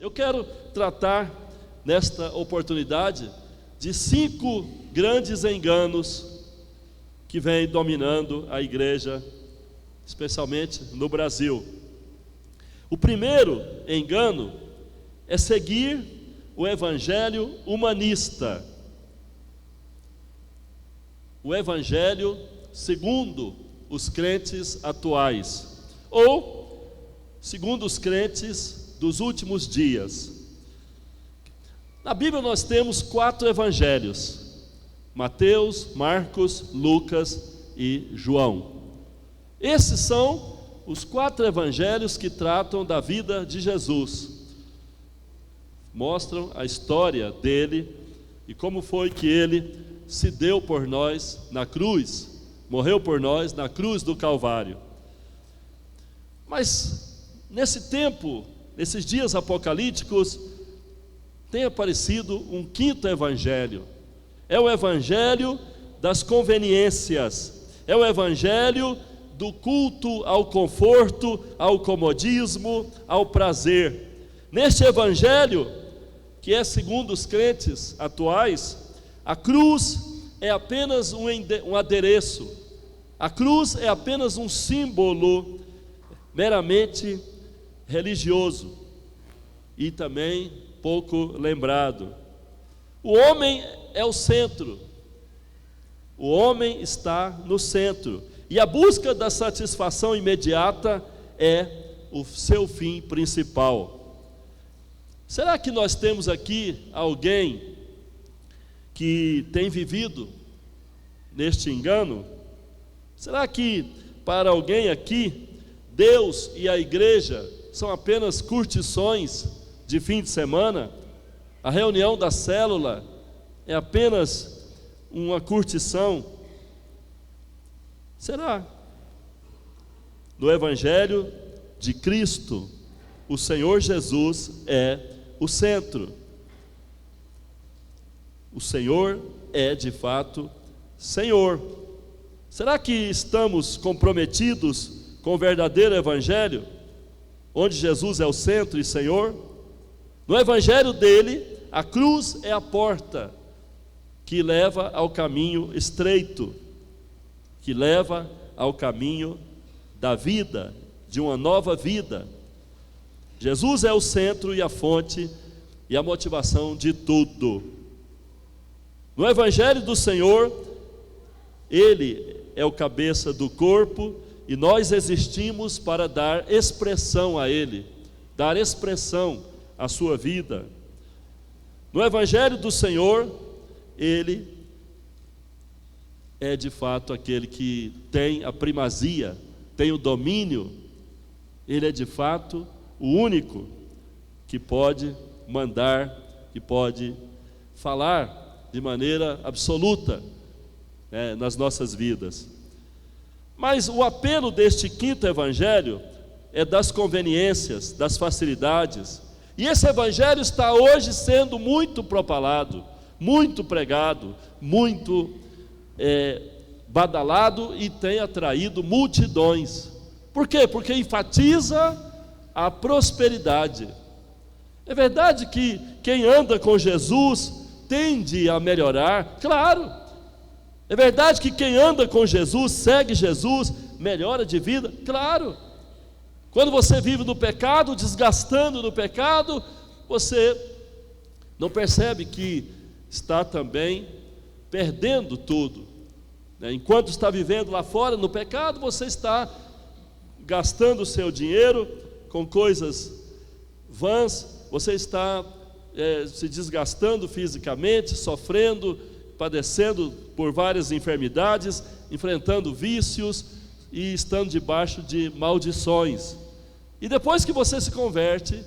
Eu quero tratar nesta oportunidade de 5 grandes enganos que vêm dominando a igreja, especialmente no Brasil. O primeiro engano é seguir o evangelho humanista. O evangelho segundo os crentes atuais, ou segundo os crentes dos últimos dias. Na Bíblia nós temos 4 evangelhos: Mateus, Marcos, Lucas e João. Esses são os 4 evangelhos que tratam da vida de Jesus, mostram a história dele e como foi que ele se deu por nós na cruz, morreu por nós na cruz do Calvário. Mas nesse tempo, nesses dias apocalípticos, tem aparecido um 5º evangelho. É o evangelho das conveniências, é o evangelho do culto ao conforto, ao comodismo, ao prazer. Neste evangelho, que é segundo os crentes atuais, a cruz é apenas um adereço, a cruz é apenas um símbolo meramente religioso e também pouco lembrado. O homem é o centro, o homem está no centro, e a busca da satisfação imediata é o seu fim principal. Será que nós temos aqui alguém que tem vivido neste engano? Será que para alguém aqui, Deus e a igreja são apenas curtições de fim de semana? A reunião da célula é apenas uma curtição? Será? No Evangelho de Cristo, o Senhor Jesus é o centro. O Senhor é de fato Senhor. Será que estamos comprometidos com o verdadeiro Evangelho, onde Jesus é o centro e Senhor? No Evangelho dele, a cruz é a porta que leva ao caminho estreito, que leva ao caminho da vida, de uma nova vida. Jesus é o centro e a fonte e a motivação de tudo. No Evangelho do Senhor, ele é o cabeça do corpo e nós existimos para dar expressão a ele, dar expressão à sua vida. No Evangelho do Senhor, ele é de fato aquele que tem a primazia, tem o domínio. Ele é de fato o único que pode mandar, que pode falar de maneira absoluta nas nossas vidas. Mas o apelo deste 5º evangelho é das conveniências, das facilidades. E esse evangelho está hoje sendo muito propalado, muito pregado, muito badalado e tem atraído multidões. Por quê? Porque enfatiza a prosperidade. É verdade que quem anda com Jesus tende a melhorar, claro. É verdade que quem anda com Jesus, segue Jesus, melhora de vida, claro. Quando você vive no pecado, desgastando no pecado, você não percebe que está também perdendo tudo. Enquanto está vivendo lá fora no pecado, você está gastando o seu dinheiro com coisas vãs, você está se desgastando fisicamente, sofrendo, padecendo por várias enfermidades, enfrentando vícios e estando debaixo de maldições. E depois que você se converte,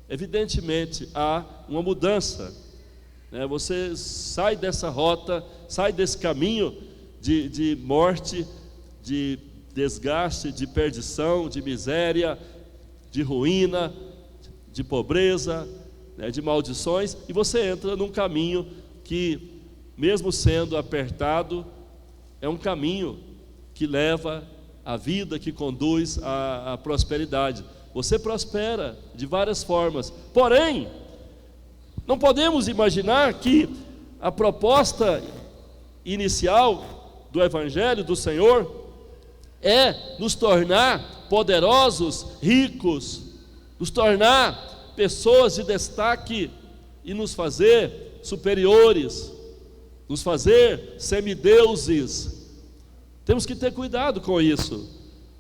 evidentemente há uma mudança, você sai dessa rota, sai desse caminho de morte, de desgaste, de perdição, de miséria, de ruína, de pobreza, de maldições, e você entra num caminho que, mesmo sendo apertado, é um caminho que leva à vida, que conduz à prosperidade. você prospera de várias formas. Porém, não podemos imaginar que a proposta inicial do Evangelho do Senhor é nos tornar poderosos, ricos, nos tornar pessoas de destaque e nos fazer superiores, nos fazer semideuses. Temos que ter cuidado com isso,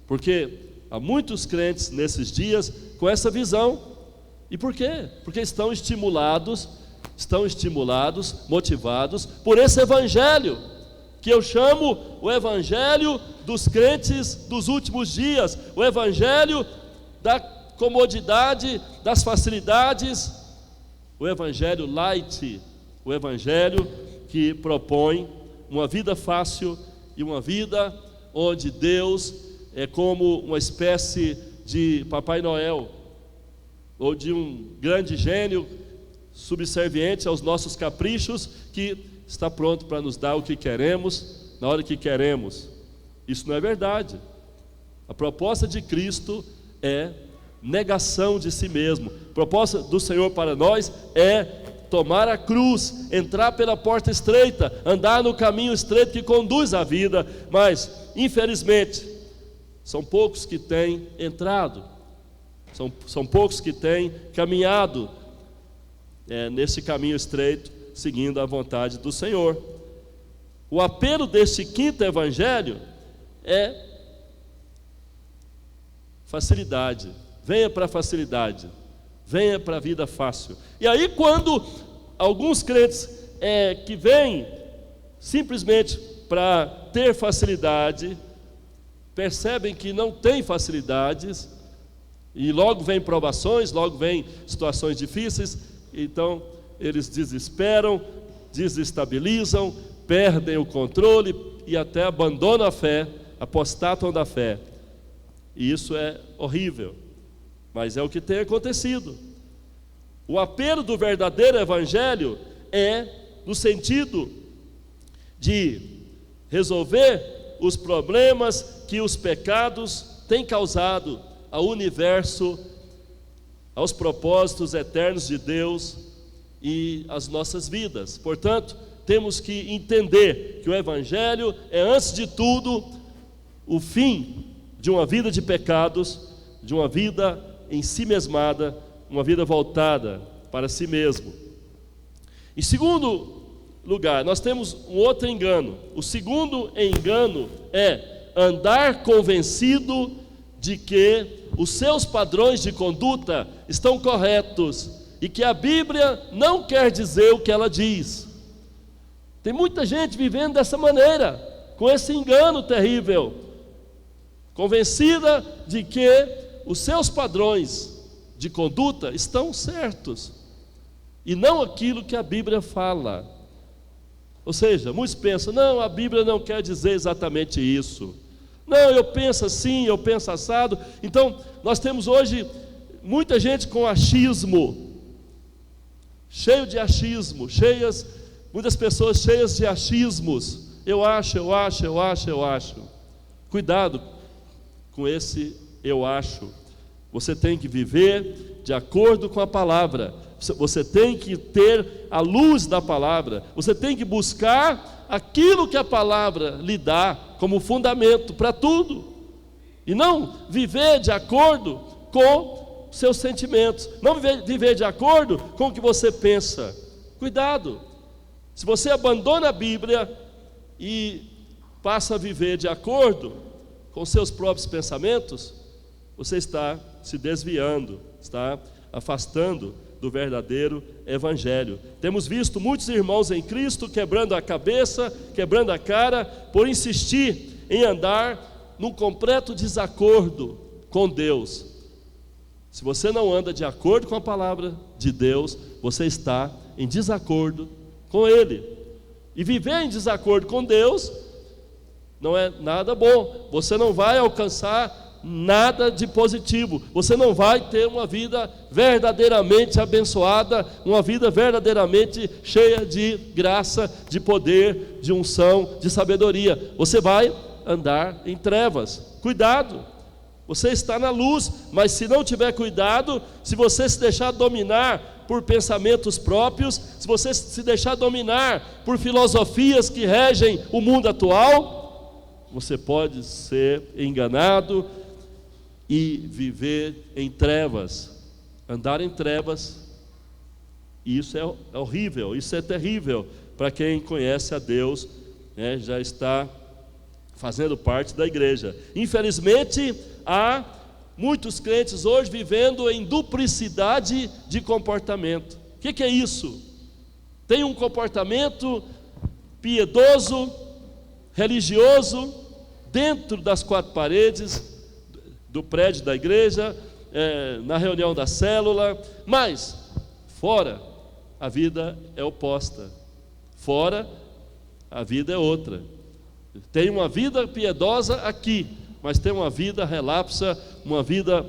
porque há muitos crentes nesses dias com essa visão. E por quê? Porque estão estimulados, motivados por esse evangelho, que eu chamo o evangelho dos crentes dos últimos dias, o evangelho da comodidade, das facilidades, o evangelho light, o evangelho que propõe uma vida fácil e uma vida onde Deus é como uma espécie de Papai Noel, ou de um grande gênio subserviente aos nossos caprichos, que está pronto para nos dar o que queremos, na hora que queremos. Isso não é verdade. A proposta de Cristo é negação de si mesmo. A proposta do Senhor para nós é tomar a cruz, entrar pela porta estreita, andar no caminho estreito que conduz à vida. Mas, infelizmente, são poucos que têm entrado, são poucos que têm caminhado nesse caminho estreito, seguindo a vontade do Senhor. O apelo deste quinto evangelho é facilidade. Venha para a facilidade, venha para a vida fácil. E aí, quando alguns crentes que vêm simplesmente para ter facilidade, percebem que não tem facilidades, e logo vem provações, logo vem situações difíceis, então eles desesperam, desestabilizam, perdem o controle e até abandonam a fé, apostatam da fé. E isso é horrível, mas é o que tem acontecido. O apelo do verdadeiro evangelho é no sentido de resolver os problemas que os pecados têm causado ao universo, aos propósitos eternos de Deus e às nossas vidas. Portanto, temos que entender que o evangelho é, antes de tudo, o fim de uma vida de pecados, de uma vida em si mesmada, uma vida voltada para si mesmo. Em segundo lugar, nós temos um outro engano. O segundo engano é andar convencido de que os seus padrões de conduta estão corretos e que a Bíblia não quer dizer o que ela diz. Tem muita gente vivendo dessa maneira, com esse engano terrível, convencida de que os seus padrões de conduta estão certos e não aquilo que a Bíblia fala. Ou seja, muitos pensam, não, a Bíblia não quer dizer exatamente isso. Não, eu penso assim, eu penso assado. Então, nós temos hoje muita gente com achismo, cheio de achismo, muitas pessoas cheias de achismos. Eu acho. Cuidado com esse eu acho. Você tem que viver de acordo com a palavra. Você tem que ter a luz da palavra. Você tem que buscar aquilo que a palavra lhe dá como fundamento para tudo. E não viver de acordo com seus sentimentos. Não viver de acordo com o que você pensa. Cuidado. Se você abandona a Bíblia e passa a viver de acordo com seus próprios pensamentos, você está se desviando, está afastando do verdadeiro evangelho. Temos visto muitos irmãos em Cristo quebrando a cabeça, quebrando a cara, por insistir em andar num completo desacordo com Deus. Se você não anda de acordo com a palavra de Deus, você está em desacordo com Ele. E viver em desacordo com Deus não é nada bom. Você não vai alcançar nada de positivo. Você não vai ter uma vida verdadeiramente abençoada, uma vida verdadeiramente cheia de graça, de poder, de unção, de sabedoria. Você vai andar em trevas. Cuidado. Você está na luz, mas se não tiver cuidado, se você se deixar dominar por pensamentos próprios, se você se deixar dominar por filosofias que regem o mundo atual, você pode ser enganado e viver em trevas, andar em trevas. E isso é horrível, isso é terrível para quem conhece a Deus, né, já está fazendo parte da igreja. Infelizmente, há muitos crentes hoje vivendo em duplicidade de comportamento. O que é isso? Tem um comportamento piedoso, religioso, dentro das quatro paredes do prédio da igreja, na reunião da célula, mas fora a vida é oposta, fora a vida é outra. Tem uma vida piedosa aqui, mas tem uma vida relapsa, uma vida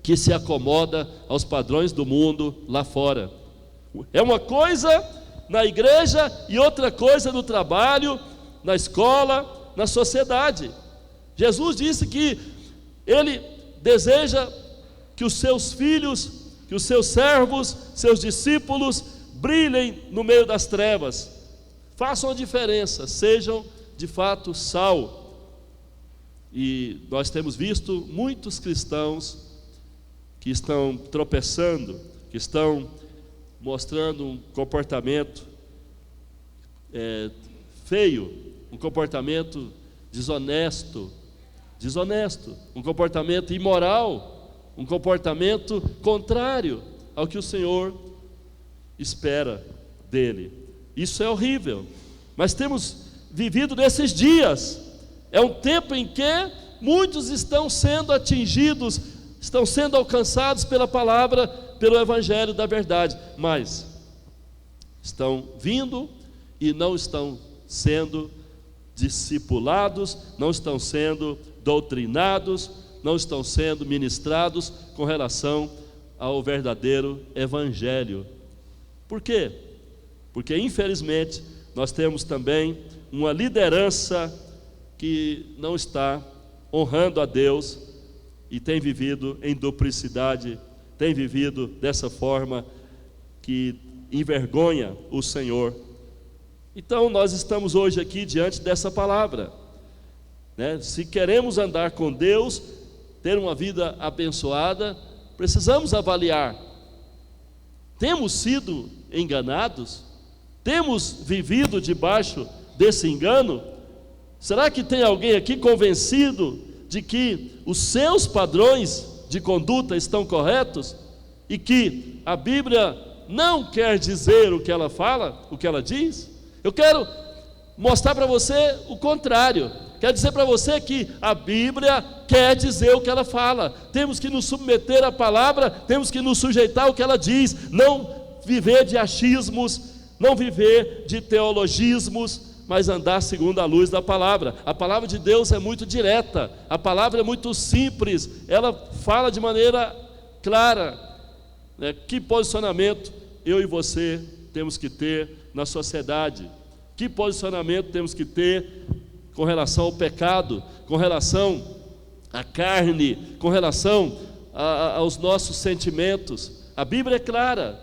que se acomoda aos padrões do mundo lá fora. É uma coisa na igreja e outra coisa no trabalho, na escola, na sociedade. Jesus disse que Ele deseja que os seus filhos, que os seus servos, seus discípulos brilhem no meio das trevas, façam a diferença, sejam de fato sal. E nós temos visto muitos cristãos que estão tropeçando, que estão mostrando um comportamento feio, um comportamento desonesto, um comportamento imoral, um comportamento contrário ao que o Senhor espera dele. Isso é horrível, mas temos vivido nesses dias. É um tempo em que muitos estão sendo atingidos, estão sendo alcançados pela palavra, pelo evangelho da verdade, mas estão vindo e não estão sendo discipulados, não estão sendo doutrinados, não estão sendo ministrados com relação ao verdadeiro evangelho. Por quê? Porque infelizmente nós temos também uma liderança que não está honrando a Deus e tem vivido em duplicidade, tem vivido dessa forma que envergonha o Senhor. Então nós estamos hoje aqui diante dessa palavra, né? Se queremos andar com Deus, ter uma vida abençoada, precisamos avaliar: temos sido enganados? Temos vivido debaixo desse engano? Será que tem alguém aqui convencido de que os seus padrões de conduta estão corretos e que a Bíblia não quer dizer o que ela fala, o que ela diz? Eu quero mostrar para você o contrário. Quero dizer para você que a Bíblia quer dizer o que ela fala. Temos que nos submeter à palavra, temos que nos sujeitar ao que ela diz, não viver de achismos, não viver de teologismos, mas andar segundo a luz da palavra. A palavra de Deus é muito direta, a palavra é muito simples, ela fala de maneira clara, né? Que posicionamento eu e você temos que ter na sociedade? Que posicionamento temos que ter com relação ao pecado, com relação à carne, com relação aos nossos sentimentos? A Bíblia é clara,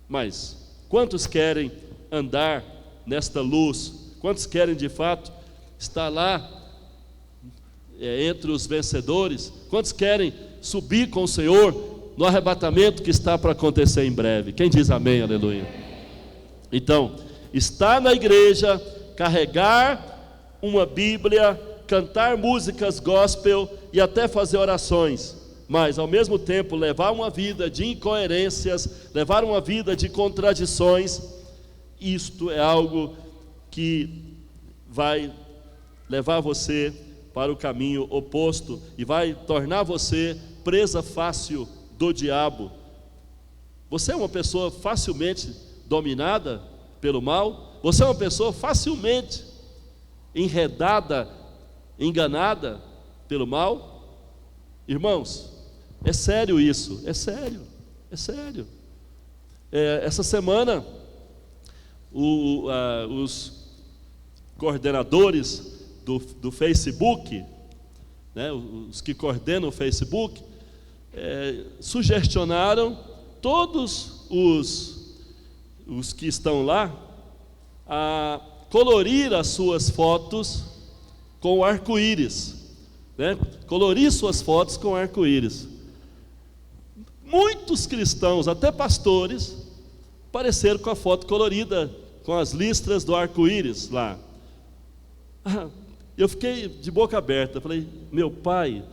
mas quantos querem andar nesta luz? Quantos querem de fato estar lá entre os vencedores? Quantos querem subir com o Senhor no arrebatamento que está para acontecer em breve? Quem diz amém, aleluia? Então, estar na igreja, carregar uma Bíblia, cantar músicas gospel e até fazer orações, mas ao mesmo tempo levar uma vida de incoerências, levar uma vida de contradições, isto é algo que vai levar você para o caminho oposto e vai tornar você presa fácil do diabo. Você é uma pessoa facilmente dominada pelo mal? Você é uma pessoa facilmente enredada, enganada pelo mal? Irmãos, é sério isso, é sério, é sério. Essa semana os coordenadores do Facebook, né, os que coordenam o Facebook, sugestionaram todos os que estão lá a colorir as suas fotos com arco-íris, né? Colorir suas fotos com arco-íris. Muitos cristãos, até pastores, apareceram com a foto colorida, com as listras do arco-íris lá. Eu fiquei de boca aberta, falei, meu pai,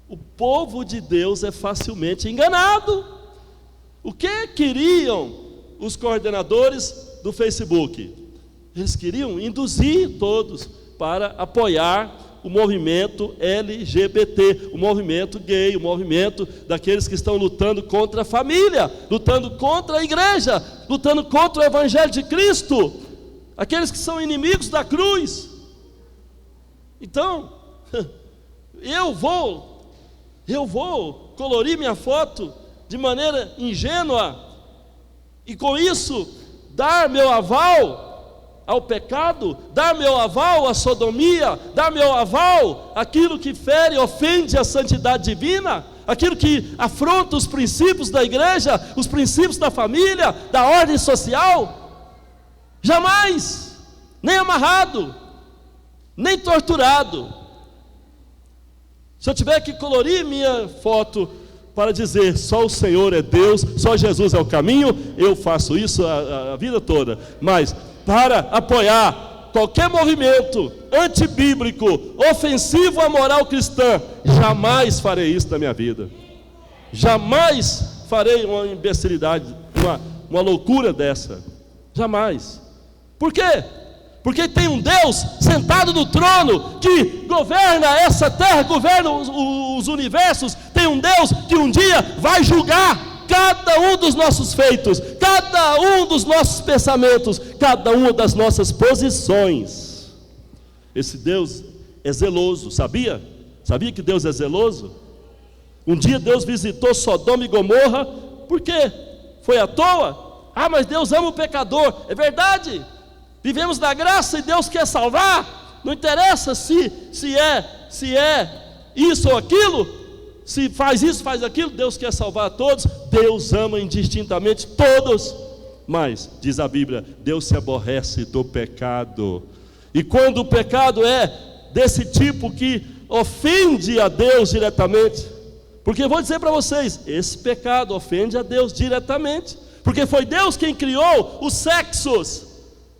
o povo de Deus é facilmente enganado. O que queriam os coordenadores do Facebook? Eles queriam induzir todos para apoiar o movimento LGBT, o movimento gay, o movimento daqueles que estão lutando contra a família, lutando contra a igreja, lutando contra o Evangelho de Cristo, aqueles que são inimigos da cruz. Então, eu vou colorir minha foto de maneira ingênua e com isso dar meu aval ao pecado, dar meu aval à sodomia, dar meu aval àquilo que fere e ofende a santidade divina, aquilo que afronta os princípios da igreja, os princípios da família, da ordem social? Jamais, nem amarrado, nem torturado. Se eu tiver que colorir minha foto para dizer só o Senhor é Deus, só Jesus é o caminho, eu faço isso a vida toda. Mas para apoiar qualquer movimento antibíblico, ofensivo à moral cristã, jamais farei isso na minha vida. Jamais farei uma imbecilidade, uma loucura dessa. Jamais. Por quê? Porque tem um Deus sentado no trono que governa essa terra, governa os universos. Tem um Deus que um dia vai julgar cada um dos nossos feitos, cada um dos nossos pensamentos, cada uma das nossas posições. Esse Deus é zeloso, sabia? Sabia que Deus é zeloso? Um dia Deus visitou Sodoma e Gomorra, por quê? Foi à toa? Ah, mas Deus ama o pecador. É verdade, vivemos da graça e Deus quer salvar. Não interessa se é isso ou aquilo, se faz isso, faz aquilo, Deus quer salvar a todos. Deus ama indistintamente todos. Mas, diz a Bíblia, Deus se aborrece do pecado. E quando o pecado é desse tipo que ofende a Deus diretamente, porque vou dizer para vocês, esse pecado ofende a Deus diretamente, porque foi Deus quem criou os sexos,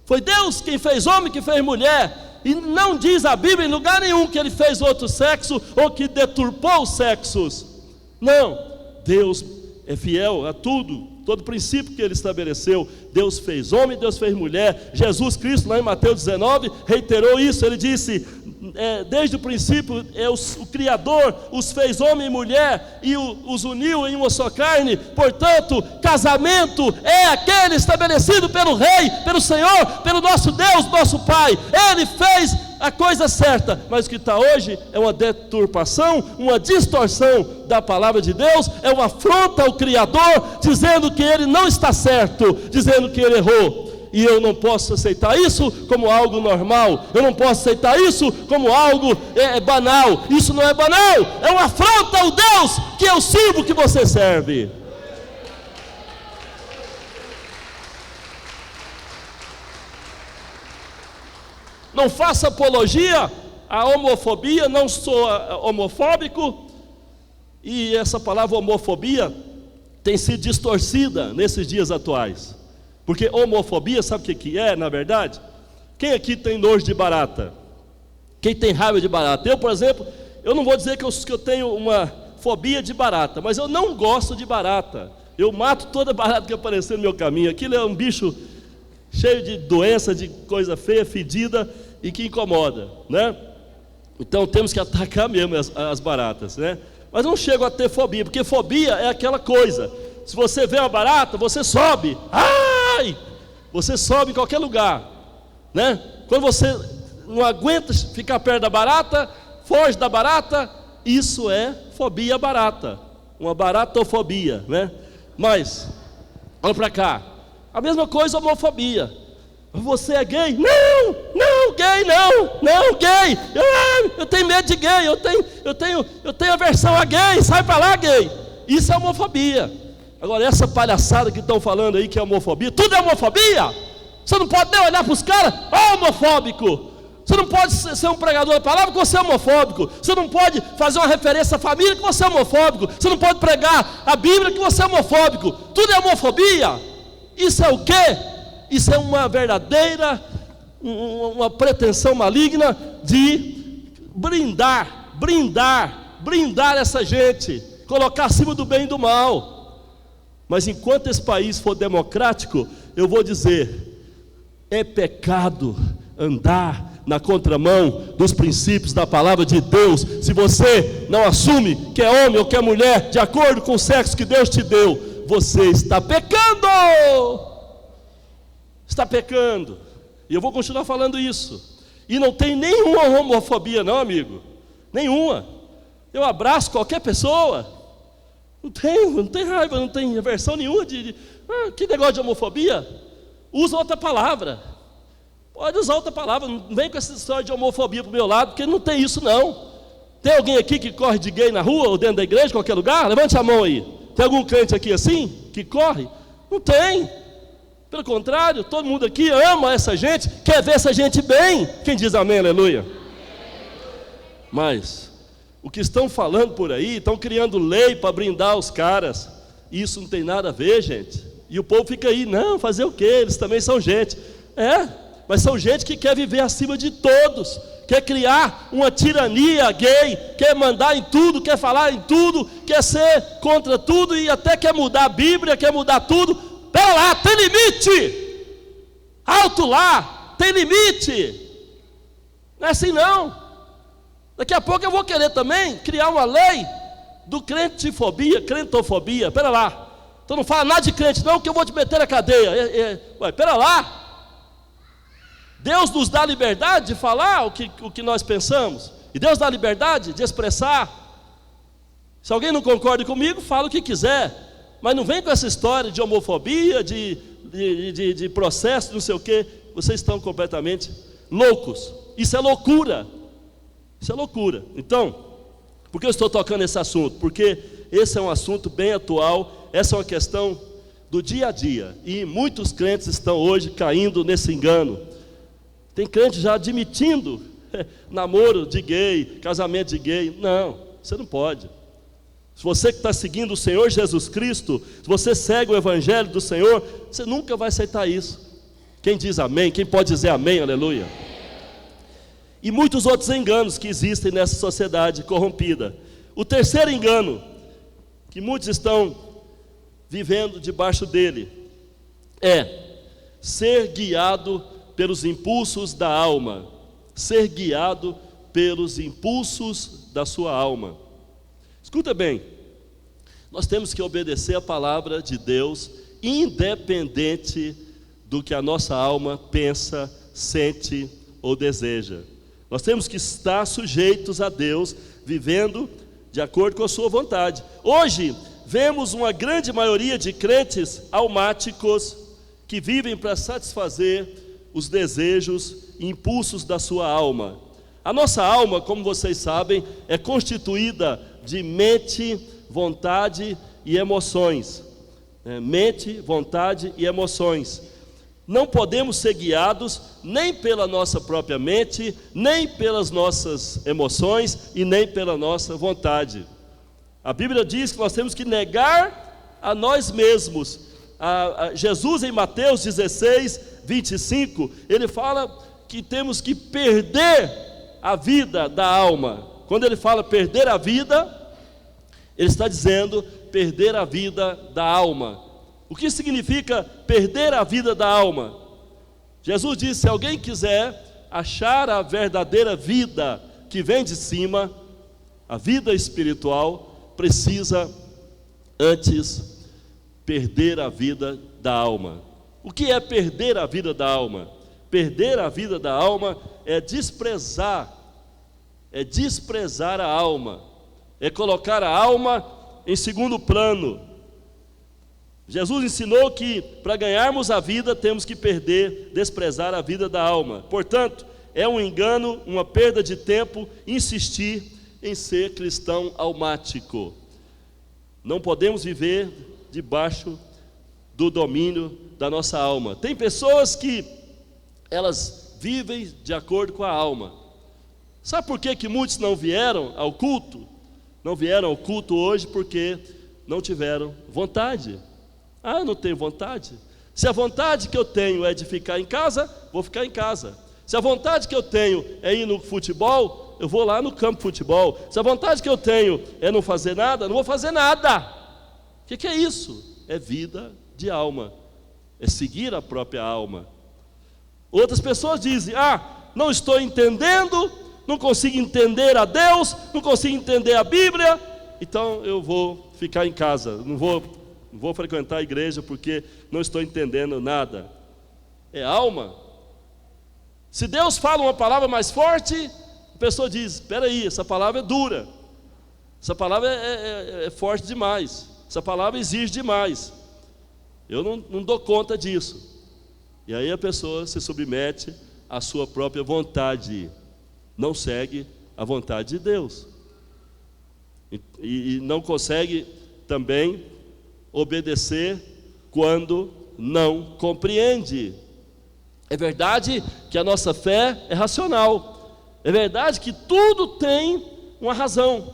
foi Deus quem fez homem, que fez mulher. E não diz a Bíblia em lugar nenhum que ele fez outro sexo ou que deturpou os sexos. Não, Deus é fiel a tudo, todo princípio que ele estabeleceu. Deus fez homem, Deus fez mulher. Jesus Cristo, lá em Mateus 19, reiterou isso. Ele disse, desde o princípio, o Criador os fez homem e mulher e os uniu em uma só carne. Portanto, casamento é aquele estabelecido pelo Rei, pelo Senhor, pelo nosso Deus, nosso Pai. Ele fez a coisa certa, mas o que está hoje é uma deturpação, uma distorção da palavra de Deus, é uma afronta ao Criador, dizendo que Ele não está certo, dizendo que Ele errou. E eu não posso aceitar isso como algo normal, eu não posso aceitar isso como algo banal. Isso não é banal, é uma afronta ao Deus que eu sirvo, que você serve. Não faça apologia à homofobia, não sou homofóbico. E essa palavra homofobia tem sido distorcida nesses dias atuais. Porque homofobia, sabe o que é, na verdade? Quem aqui tem nojo de barata? Quem tem raiva de barata? Eu, por exemplo, eu não vou dizer que eu tenho uma fobia de barata, mas eu não gosto de barata. Eu mato toda barata que aparecer no meu caminho. Aquilo é um bicho cheio de doença, de coisa feia, fedida e que incomoda, né? Então temos que atacar mesmo as baratas, né? Mas não chego a ter fobia, porque fobia é aquela coisa, se você vê uma barata, você sobe, ai! Você sobe em qualquer lugar, né? Quando você não aguenta ficar perto da barata, foge da barata, isso é fobia barata, uma baratofobia, né? Mas, olha para cá, a mesma coisa homofobia. Você é gay? Não, não! Não, gay não, gay. Eu tenho medo de gay, eu tenho aversão a gay, sai para lá, gay. Isso é homofobia. Agora, essa palhaçada que estão falando aí que é homofobia, tudo é homofobia. Você não pode nem olhar para os caras, homofóbico. Você não pode ser um pregador da palavra que você é homofóbico. Você não pode fazer uma referência à família que você é homofóbico. Você não pode pregar a Bíblia que você é homofóbico. Tudo é homofobia. Isso é o quê? Isso é uma verdadeira, uma pretensão maligna de brindar essa gente, colocar acima do bem e do mal. Mas enquanto esse país for democrático, eu vou dizer, é pecado andar na contramão dos princípios da palavra de Deus. Se você não assume que é homem ou que é mulher, de acordo com o sexo que Deus te deu, você está pecando. Está pecando. E eu vou continuar falando isso. E não tem nenhuma homofobia não, amigo. Nenhuma. Eu abraço qualquer pessoa. Não tem raiva, não tem aversão nenhuma que negócio de homofobia? Usa outra palavra. Pode usar outra palavra, não vem com essa história de homofobia para o meu lado, porque não tem isso não. Tem alguém aqui que corre de gay na rua ou dentro da igreja, em qualquer lugar? Levante a mão aí. Tem algum crente aqui assim, que corre? Não tem. Pelo contrário, todo mundo aqui ama essa gente, quer ver essa gente bem. Quem diz amém, aleluia? Mas o que estão falando por aí, estão criando lei para brindar os caras. Isso não tem nada a ver, gente. E o povo fica aí, não, fazer o quê? Eles também são gente. Mas são gente que quer viver acima de todos, quer criar uma tirania gay, quer mandar em tudo, quer falar em tudo, quer ser contra tudo e até quer mudar a Bíblia, quer mudar tudo. Pera lá, tem limite. Alto lá, tem limite. Não é assim não. Daqui a pouco eu vou querer também criar uma lei do crentofobia, crentofobia. Pera lá. Então não fala nada de crente não, que eu vou te meter na cadeia. Pera lá. Deus nos dá liberdade de falar o que nós pensamos. E Deus dá liberdade de expressar. Se alguém não concorda comigo, fala o que quiser. Mas não vem com essa história de homofobia, de processo, não sei o quê. Vocês estão completamente loucos. Isso é loucura. Isso é loucura. Então, por que eu estou tocando esse assunto? Porque esse é um assunto bem atual. Essa é uma questão do dia a dia. E muitos crentes estão hoje caindo nesse engano. Tem crente já admitindo namoro de gay, casamento de gay. Não, você não pode. Se você que está seguindo o Senhor Jesus Cristo, se você segue o Evangelho do Senhor, você nunca vai aceitar isso. Quem diz amém? Quem pode dizer amém, aleluia? E muitos outros enganos que existem nessa sociedade corrompida. O terceiro engano, que muitos estão vivendo debaixo dele, é ser guiado pelos impulsos da alma. Ser guiado pelos impulsos da sua alma. Escuta bem, nós temos que obedecer a palavra de Deus, independente do que a nossa alma pensa, sente ou deseja. Nós temos que estar sujeitos a Deus, vivendo de acordo com a sua vontade. Hoje, vemos uma grande maioria de crentes almáticos que vivem para satisfazer os desejos e impulsos da sua alma. A nossa alma, como vocês sabem, é constituída de mente, vontade e emoções. Mente, vontade e emoções. Não podemos ser guiados nem pela nossa própria mente, nem pelas nossas emoções e nem pela nossa vontade. A Bíblia diz que nós temos que negar a nós mesmos. Jesus em Mateus 16, 25, ele fala que temos que perder a vida da alma. Quando ele fala perder a vida, ele está dizendo perder a vida da alma. O que significa perder a vida da alma? Jesus disse: se alguém quiser achar a verdadeira vida que vem de cima, a vida espiritual, precisa antes perder a vida da alma. O que é perder a vida da alma? Perder a vida da alma é desprezar a alma, é colocar a alma em segundo plano. Jesus ensinou que para ganharmos a vida temos que desprezar a vida da alma. Portanto, é um engano, uma perda de tempo insistir em ser cristão almático. Não podemos viver debaixo do domínio da nossa alma. Tem pessoas que elas vivem de acordo com a alma. Sabe por que muitos não vieram ao culto? Não vieram ao culto hoje porque não tiveram vontade. Ah, eu não tenho vontade. Se a vontade que eu tenho é de ficar em casa, vou ficar em casa. Se a vontade que eu tenho é ir no futebol, eu vou lá no campo de futebol. Se a vontade que eu tenho é não fazer nada, não vou fazer nada. O que é isso? É vida de alma. É seguir a própria alma. Outras pessoas dizem: não estou entendendo, não consigo entender a Deus, não consigo entender a Bíblia, então eu vou ficar em casa, não vou frequentar a igreja porque não estou entendendo nada. É alma. Se Deus fala uma palavra mais forte, a pessoa diz: espera aí, essa palavra é dura, essa palavra é forte demais, essa palavra exige demais, eu não dou conta disso. E aí a pessoa se submete à sua própria vontade, não segue a vontade de Deus, e não consegue também obedecer quando não compreende. É verdade que a nossa fé é racional, é verdade que tudo tem uma razão,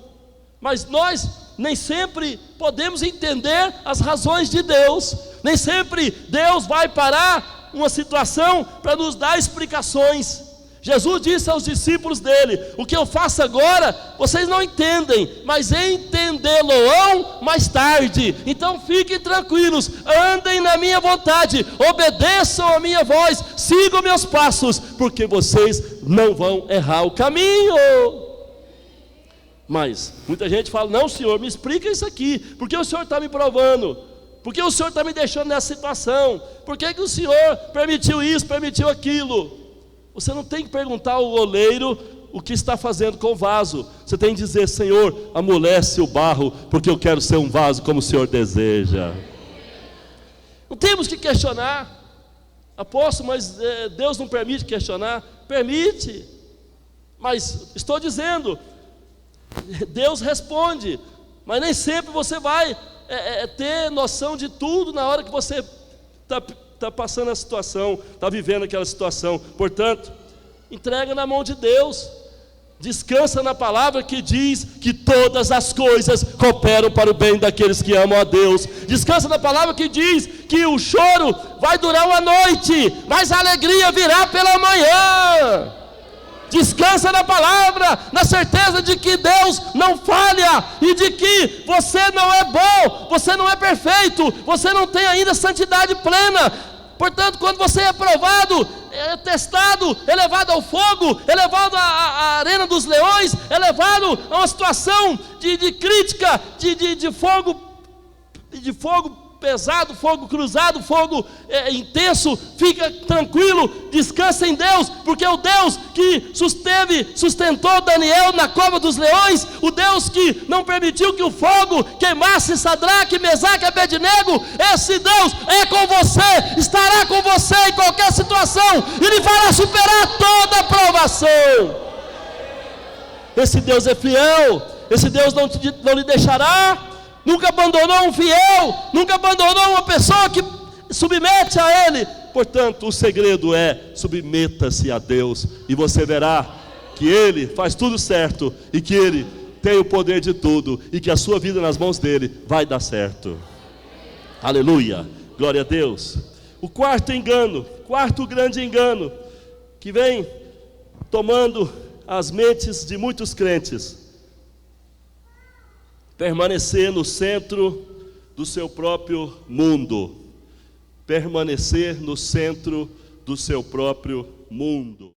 mas nós nem sempre podemos entender as razões de Deus, nem sempre Deus vai parar uma situação para nos dar explicações. Jesus disse aos discípulos dele: o que eu faço agora, vocês não entendem, mas entendê-lo-ão mais tarde. Então fiquem tranquilos, andem na minha vontade, obedeçam a minha voz, sigam meus passos, porque vocês não vão errar o caminho. Mas muita gente fala: não, Senhor, me explica isso aqui, porque o Senhor está me provando, porque o Senhor está me deixando nessa situação, por que o Senhor permitiu isso, permitiu aquilo? Você não tem que perguntar ao oleiro o que está fazendo com o vaso. Você tem que dizer: Senhor, amolece o barro, porque eu quero ser um vaso como o Senhor deseja. Não temos que questionar. Apóstolo, mas Deus não permite questionar? Permite. Mas estou dizendo, Deus responde, mas nem sempre você vai ter noção de tudo na hora que você está passando a situação, está vivendo aquela situação. Portanto, entrega na mão de Deus, descansa na palavra que diz que todas as coisas cooperam para o bem daqueles que amam a Deus. Descansa na palavra que diz que o choro vai durar uma noite, mas a alegria virá pela manhã. Descansa na palavra, na certeza de que Deus não falha, e de que você não é bom, você não é perfeito, você não tem ainda santidade plena. Portanto, quando você é provado, é testado, é levado ao fogo, é levado à arena dos leões, é levado a uma situação de crítica, de fogo pesado, fogo cruzado, fogo intenso, fica tranquilo, descansa em Deus, porque o Deus que sustentou Daniel na cova dos leões, o Deus que não permitiu que o fogo queimasse Sadraque, Mesaque e Abednego, esse Deus é com você, estará com você em qualquer situação, Ele fará superar toda provação. Esse Deus é fiel, esse Deus não lhe deixará. Nunca abandonou um fiel, nunca abandonou uma pessoa que submete a Ele. Portanto, o segredo é: submeta-se a Deus, e você verá que Ele faz tudo certo, e que Ele tem o poder de tudo, e que a sua vida nas mãos dEle vai dar certo. Aleluia, glória a Deus. O quarto engano, quarto grande engano, que vem tomando as mentes de muitos crentes: permanecer no centro do seu próprio mundo. Permanecer no centro do seu próprio mundo.